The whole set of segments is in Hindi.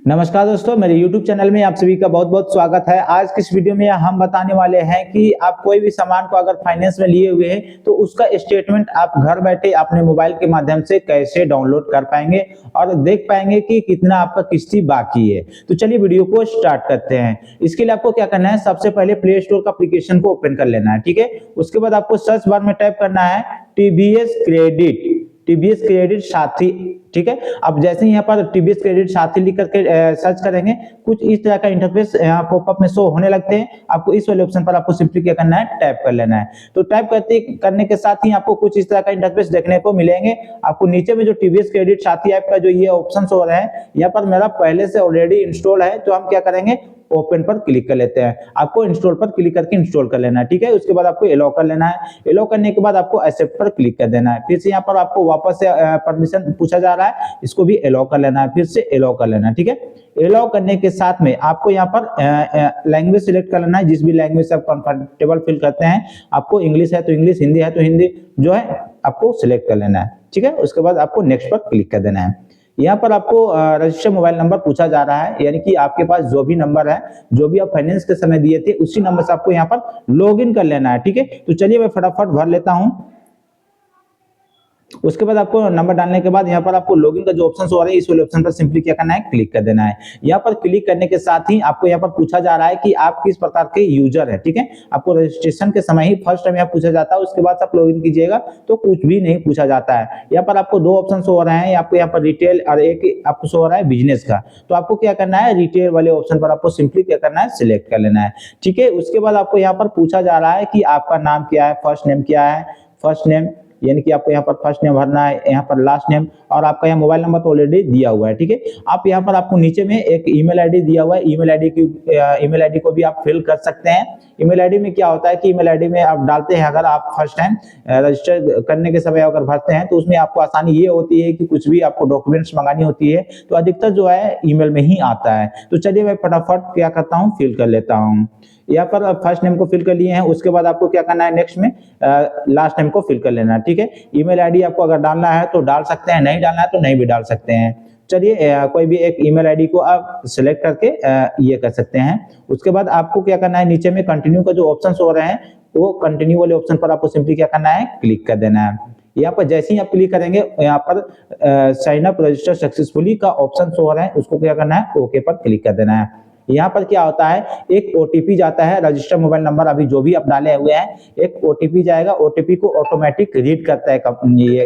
नमस्कार दोस्तों, मेरे YouTube चैनल में आप सभी का बहुत-बहुत स्वागत है। आज की इस वीडियो में हम बताने वाले हैं कि आप कोई भी सामान को अगर फाइनेंस में लिए हुए हैं, तो उसका स्टेटमेंट आप घर बैठे अपने मोबाइल के माध्यम से कैसे डाउनलोड कर पाएंगे और देख पाएंगे कि कितना आपका किस्ती बाकी है। तो चलिए वीडियो को स्टार्ट करते हैं। इसके लिए आपको क्या करना है, सबसे पहले प्ले स्टोर का एप्लीकेशन को ओपन कर लेना है, ठीक है। उसके बाद आपको सर्च बार में टाइप करना है टीवीएस क्रेडिट साथी, ठीक है। अब जैसे ही यहाँ पर टीवीएस क्रेडिट साथी लिख करके सर्च करेंगे, कुछ इस तरह का इंटरफेस यहाँ पॉपअप में शो होने लगते हैं। आपको इस वाले ऑप्शन पर आपको सिंपली क्या करना है, टैप कर लेना है। तो टैप करने के साथ ही आपको कुछ इस तरह का इंटरफेस देखने को मिलेंगे। आपको नीचे में जो टीवीएस क्रेडिट साथी ऐप का जो ये ऑप्शन हो रहा है, यहाँ पर मेरा पहले से ऑलरेडी इंस्टॉल है, तो हम क्या करेंगे, ओपन पर क्लिक कर लेते हैं। आपको इंस्टॉल पर क्लिक करके इंस्टॉल कर लेना है, ठीक है। उसके बाद आपको एलो कर लेना है। एलो करने के बाद आपको एक्सेप्ट पर क्लिक कर देना है। फिर से यहाँ पर आपको वापस से परमिशन पूछा जा रहा है, इसको भी एलो कर लेना है। फिर से एलो कर लेना है, ठीक है। एलो करने के साथ में आपको यहाँ पर लैंग्वेज सिलेक्ट कर लेना है, जिस भी लैंग्वेज से आप कंफर्टेबल फील करते हैं। आपको इंग्लिश है तो इंग्लिश, हिंदी है तो हिंदी जो है आपको सिलेक्ट कर लेना है, ठीक है। उसके बाद आपको नेक्स्ट पर क्लिक कर देना है। यहाँ पर आपको रजिस्टर मोबाइल नंबर पूछा जा रहा है, यानी कि आपके पास जो भी नंबर है, जो भी आप फाइनेंस के समय दिए थे, उसी नंबर से आपको यहाँ पर लॉगिन कर लेना है, ठीक है। तो चलिए मैं फटाफट भर लेता हूँ। उसके बाद आपको नंबर डालने के बाद यहाँ पर आपको लॉगिन का जो ऑप्शन हो रहा है, इस वाले ऑप्शन पर सिंपली क्या करना है, क्लिक कर देना है। यहाँ पर क्लिक करने के साथ ही आपको यहाँ पर पूछा जा रहा है कि आप किस प्रकार के यूजर है, ठीक है। आपको रजिस्ट्रेशन के समय ही फर्स्ट टाइम यहाँ पूछा जाता है, उसके बाद आप लॉगिन कीजिएगा तो कुछ भी नहीं पूछा जाता है। यहाँ पर आपको दो ऑप्शन हो रहे हैं, आपको यहाँ पर रिटेल और एक आपको शो हो रहा है बिजनेस का। तो आपको क्या करना है, रिटेल वाले ऑप्शन पर आपको सिंपली क्या करना है, सिलेक्ट कर लेना है, ठीक है। उसके बाद आपको यहाँ पर पूछा जा रहा है कि आपका नाम क्या है, फर्स्ट नेम क्या है। फर्स्ट नेम यानी कि आपको यहाँ पर फर्स्ट नेम भरना है, यहाँ पर लास्ट नेम, और आपका यहाँ मोबाइल नंबर तो ऑलरेडी दिया हुआ है, ठीक है। आप यहाँ पर आपको नीचे में एक ईमेल आईडी दिया हुआ है, ईमेल आईडी को भी आप फिल कर सकते हैं। ईमेल आईडी में क्या होता है कि ईमेल आईडी में आप डालते हैं, अगर आप फर्स्ट टाइम रजिस्टर करने के समय अगर भरते हैं, तो उसमें आपको आसानी ये होती है कि कुछ भी आपको डॉक्यूमेंट्स मंगानी होती है तो अधिकतर जो है ईमेल में ही आता है। तो चलिए मैं फटाफट क्या करता हूँ, फिल कर लेता हूँ। यहाँ पर फर्स्ट नेम को फिल कर लिए हैं। उसके बाद आपको क्या करना है, नेक्स्ट में लास्ट नेम को फिल कर लेना है, ठीक है। ईमेल आईडी आपको अगर डालना है तो डाल सकते हैं, नहीं डालना है तो नहीं भी डाल सकते हैं। चलिए कोई भी एक ईमेल आईडी को आप सिलेक्ट करके ये कर सकते हैं। उसके बाद आपको क्या करना है, नीचे में कंटिन्यू का जो ऑप्शन हो रहे हैं, वो कंटिन्यू वाले ऑप्शन पर आपको सिंपली क्या करना है, क्लिक कर देना है। यहाँ पर जैसे ही आप क्लिक करेंगे, यहाँ पर साइन अप रजिस्टर सक्सेसफुली का ऑप्शन हो रहा है, उसको क्या करना है, ओके पर क्लिक कर देना है। यहाँ पर क्या होता है, एक ओटीपी जाता है, रजिस्टर मोबाइल नंबर अभी जो भी आप डाले हुए हैं, एक ओटीपी जाएगा। ओटीपी को ऑटोमेटिक रीड करता है ये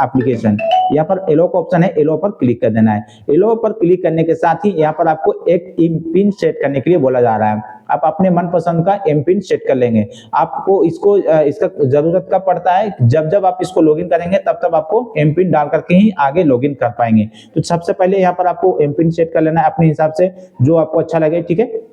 एप्लीकेशन। यहाँ पर एलो का ऑप्शन है, एलो पर क्लिक कर देना है। एलो पर क्लिक करने के साथ ही यहाँ पर आपको एक पिन सेट करने के लिए बोला जा रहा है। आप अपने मनपसंद का एम पिन सेट कर लेंगे। आपको इसका जरूरत कब पड़ता है, जब आप इसको लॉगिन करेंगे, तब आपको एम पिन डाल करके ही आगे लॉगिन कर पाएंगे। तो सबसे पहले यहाँ पर आपको एम पिन सेट कर लेना है अपने हिसाब से, जो आपको अच्छा लगे, ठीक है।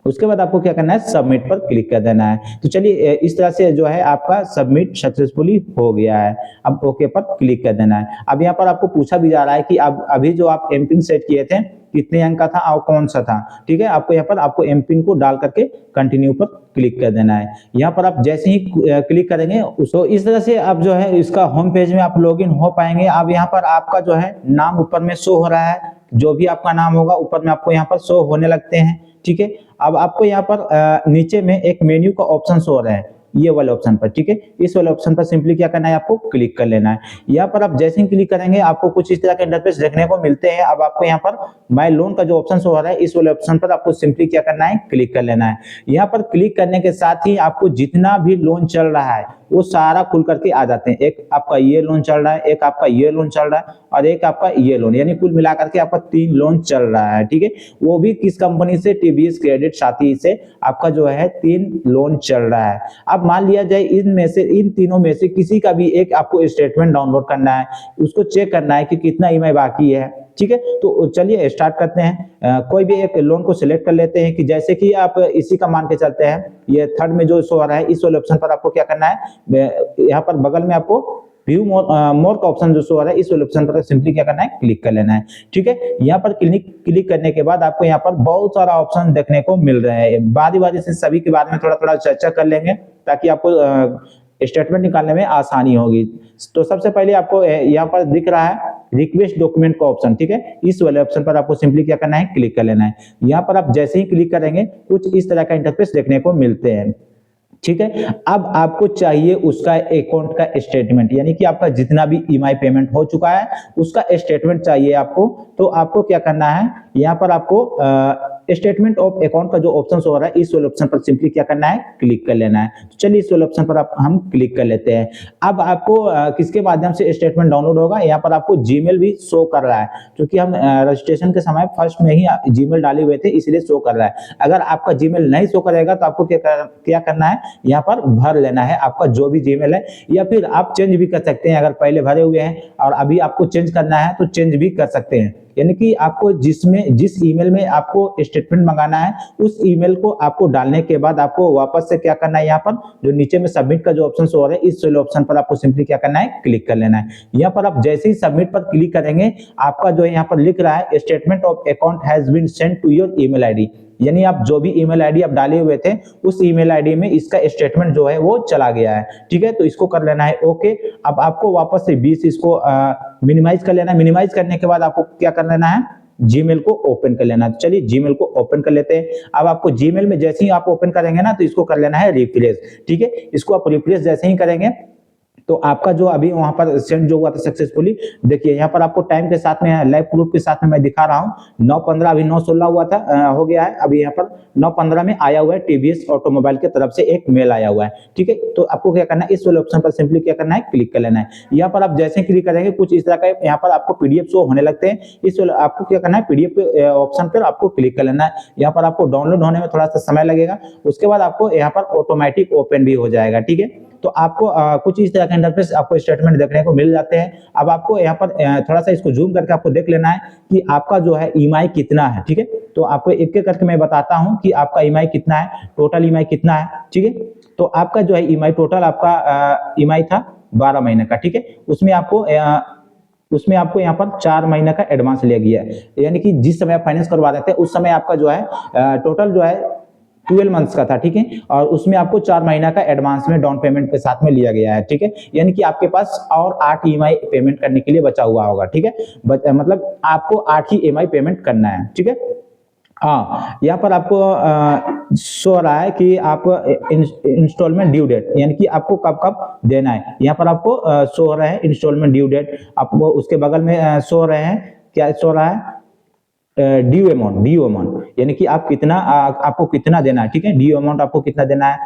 उसके बाद आपको क्या करना है, सबमिट पर क्लिक कर देना है। तो चलिए इस तरह से जो है आपका सबमिट सक्सेसफुली हो गया है। अब ओके पर क्लिक कर देना है। अब यहाँ पर आपको पूछा भी जा रहा है कि अब अभी जो आप एम पिन सेट किए थे, कितने अंक का था और कौन सा था, ठीक है। आपको यहाँ पर आपको एम पिन को डाल करके कंटिन्यू पर क्लिक कर देना है। यहाँ पर आप जैसे ही क्लिक करेंगे, तो इस तरह से आप जो है इसका होम पेज में आप लॉगिन हो पाएंगे। अब यहाँ पर आपका जो है नाम ऊपर में शो हो रहा है, जो भी आपका नाम होगा ऊपर में आपको यहाँ पर शो होने लगते हैं, ठीक है। अब आपको यहाँ पर नीचे में एक मेन्यू का ऑप्शन शो हो रहा है, ये वाले ऑप्शन पर, ठीक है। इस वाले ऑप्शन पर सिंपली क्या करना है, आपको क्लिक कर लेना है। यहाँ पर आप जैसे ही क्लिक करेंगे, आपको कुछ इस तरह के इंटरफेस देखने को मिलते हैं। अब आपको यहाँ पर माय लोन का जो ऑप्शन हो रहा है, इस वाले ऑप्शन पर आपको सिंपली क्या करना है, क्लिक कर लेना है। यहाँ पर क्लिक करने के साथ ही आपको जितना भी लोन चल रहा है वो सारा खुल करके आ जाते हैं। एक आपका ये लोन चल रहा है, एक आपका ये लोन चल रहा है, और एक आपका ये लोन, यानी कुल मिलाकर के आपका 3 लोन चल रहा है, ठीक है। वो भी किस कंपनी से, टीवीएस क्रेडिट साथी से आपका जो है 3 लोन चल रहा है। अब मान लिया जाए इन तीनों में से किसी का भी एक आपको स्टेटमेंट डाउनलोड करना है, उसको चेक करना है कि कितना ईएमआई बाकी है, ठीक है। तो चलिए स्टार्ट करते हैं। कोई भी एक लोन को सिलेक्ट कर लेते हैं, कि जैसे कि आप इसी का मान के चलते हैं, ये थर्ड में जो शो आ रहा है, इस वाले ऑप्शन पर आपको क्या करना है, यहाँ पर बगल में आपको व्यू मोर का ऑप्शन जो शो आ रहा है, इस वाले ऑप्शन पर सिंपली क्या करना है, क्लिक कर लेना है, ठीक है। यहाँ पर क्लिक करने के बाद आपको यहाँ पर बहुत सारा ऑप्शन देखने को मिल रहे हैं। बारी से सभी के बारे में थोड़ा चर्चा कर लेंगे, ताकि आपको स्टेटमेंट निकालने में आसानी होगी। तो सबसे पहले आपको यहाँ पर दिख रहा है रिक्वेस्ट डॉक्यूमेंट का ऑप्शन, ठीक है। इस वाले ऑप्शन पर आपको सिंपली क्या करना है, क्लिक कर लेना है। यहाँ पर आप जैसे ही क्लिक करेंगे कुछ इस तरह का इंटरफेस देखने को मिलते हैं, ठीक है। अब आपको चाहिए उसका अकाउंट का स्टेटमेंट, यानी कि आपका जितना भी ईएमआई पेमेंट हो चुका है उसका स्टेटमेंट चाहिए आपको। तो आपको क्या करना है, यहाँ पर आपको स्टेटमेंट ऑफ अकाउंट का जो ऑप्शन हो रहा है इस वाले ऑप्शन पर सिंपली क्या करना है, क्लिक कर लेना है। तो चलिए इस वाले ऑप्शन पर हम क्लिक कर लेते हैं। अब आपको किसके माध्यम से स्टेटमेंट डाउनलोड होगा, यहाँ पर आपको जीमेल भी शो कर रहा है, क्योंकि हम रजिस्ट्रेशन के समय फर्स्ट में ही जीमेल डाले हुए थे इसलिए शो कर रहा है। अगर आपका जीमेल नहीं शो करेगा तो आपको क्या करना है, यहाँ पर भर लेना है आपका जो भी जीमेल है, या फिर आप चेंज भी कर सकते हैं। अगर पहले भरे हुए हैं और अभी आपको चेंज करना है तो चेंज भी कर सकते हैं। यानी कि आपको जिस ईमेल में आपको स्टेटमेंट मंगाना है उस ईमेल को आपको डालने के बाद आपको वापस से क्या करना है, यहाँ पर जो नीचे में सबमिट का जो ऑप्शन हो रहा है इस वाले ऑप्शन पर आपको सिंपली क्या करना है, क्लिक कर लेना है। यहाँ पर आप जैसे ही सबमिट पर क्लिक करेंगे आपका जो यहाँ पर लिख रहा है statement of account has been sent to your email ID, यानी आप जो भी ईमेल आईडी आप डाले हुए थे उस ईमेल आईडी में इसका स्टेटमेंट जो है वो चला गया है, ठीक है। तो इसको कर लेना है ओके। अब आपको वापस से 20 इसको मिनिमाइज कर लेना है। मिनिमाइज करने के बाद आपको क्या कर लेना है, जीमेल को ओपन कर लेना है। चलिए जीमेल को ओपन कर लेते हैं। अब आपको जीमेल में जैसे ही आप ओपन करेंगे ना तो इसको कर लेना है रिफ्रेश, ठीक है। इसको आप रिफ्रेश जैसे ही करेंगे तो आपका जो अभी वहां पर सेंड जो हुआ था सक्सेसफुली, देखिए यहाँ पर आपको टाइम के साथ में लाइव प्रूफ के साथ में मैं दिखा रहा हूँ 9:15 अभी 9:16 हुआ था हो गया है। अभी यहाँ पर 9:15 में आया हुआ है टीवीएस ऑटोमोबाइल की तरफ से एक मेल आया हुआ है, ठीक है। तो आपको क्या करना है, इस वाले ऑप्शन पर सिंपली क्या करना है, क्लिक कर लेना है। यहाँ पर आप जैसे क्लिक करेंगे कुछ इस तरह का यहाँ पर आपको पीडीएफ शो होने लगते हैं। इस वाले आपको क्या करना है, पीडीएफ ऑप्शन पर आपको क्लिक कर लेना है। यहाँ पर आपको डाउनलोड होने में थोड़ा सा समय लगेगा, उसके बाद आपको यहाँ पर ऑटोमेटिक ओपन भी हो जाएगा, ठीक है। तो आपको कुछ इस तरह का इंटरफेस आपको स्टेटमेंट देखने को मिल जाते हैं। अब आपको यहाँ पर थोड़ा सा इसको जूम करके आपको देख लेना है कि आपका जो है ईएमआई कितना है, ठीक है। तो आपको एक एक करके मैं बताता हूँ कि आपका ईएमआई कितना है, टोटल ईएमआई कितना है, ठीक है। तो आपका जो है ईएमआई टोटल आपका ईएमआई था 12 महीने का, ठीक है। उसमें आपको यहाँ पर 4 महीने का एडवांस लिया गया है, यानी कि जिस समय आप फाइनेंस करवा देते हैं उस समय आपका जो है टोटल जो है 12 मंथ्स का था, ठीक है। और उसमें आपको 4 महीना का एडवांस में डाउन पेमेंट के साथ में लिया गया है, ठीक है। यानी कि आपके पास और 8 ईएमआई पेमेंट करने के लिए बचा हुआ होगा, ठीक है। मतलब आपको 8 ही ईएमआई पेमेंट करना है, ठीक है। हाँ, यहाँ पर आपको शो रहा है कि आप इंस्टॉलमेंट ड्यू डेट, यानी कि आपको कब कब देना है। यहाँ पर आपको शो हो रहा है इंस्टॉलमेंट ड्यू डेट, आपको उसके बगल में शो हो रहे हैं, क्या शो रहा है, ड्यू अमाउंट, यानी कि आप कितना आपको कितना देना है, ठीक है। ड्यू अमाउंट आपको कितना देना है,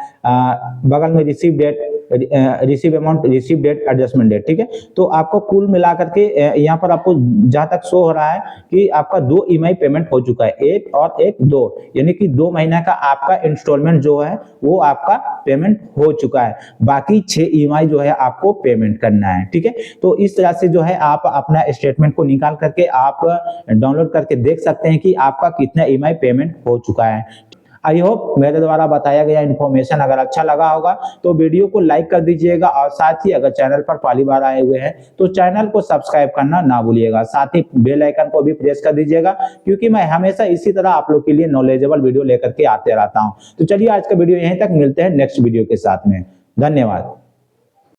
बगल में receive date, receive amount, receive date, adjustment date, ठीक है। तो आपको कुल मिला करके यहाँ पर आपको जहां तक शो हो रहा है कि आपका 2 ईएमआई पेमेंट हो चुका है, 1 और 1 2, यानी कि 2 महीना का आपका इंस्टॉलमेंट जो है वो आपका पेमेंट हो चुका है। बाकी 6 ईएमआई जो है आपको पेमेंट करना है, ठीक है। तो इस तरह से जो है आप अपना स्टेटमेंट को निकाल करके आप डाउनलोड करके देख सकते हैं कि आपका कितना ईएमआई पेमेंट हो चुका है। आई होप मेरे द्वारा बताया गया इन्फॉर्मेशन अगर अच्छा लगा होगा तो वीडियो को लाइक कर दीजिएगा, और साथ ही अगर चैनल पर पहली बार आए हुए हैं तो चैनल को सब्सक्राइब करना ना भूलिएगा। साथ ही बेल आइकन को भी प्रेस कर दीजिएगा, क्योंकि मैं हमेशा इसी तरह आप लोग के लिए नॉलेजेबल वीडियो लेकर के आते रहता हूं। तो चलिए आज का वीडियो यहीं तक, मिलते हैं नेक्स्ट वीडियो के साथ में। धन्यवाद।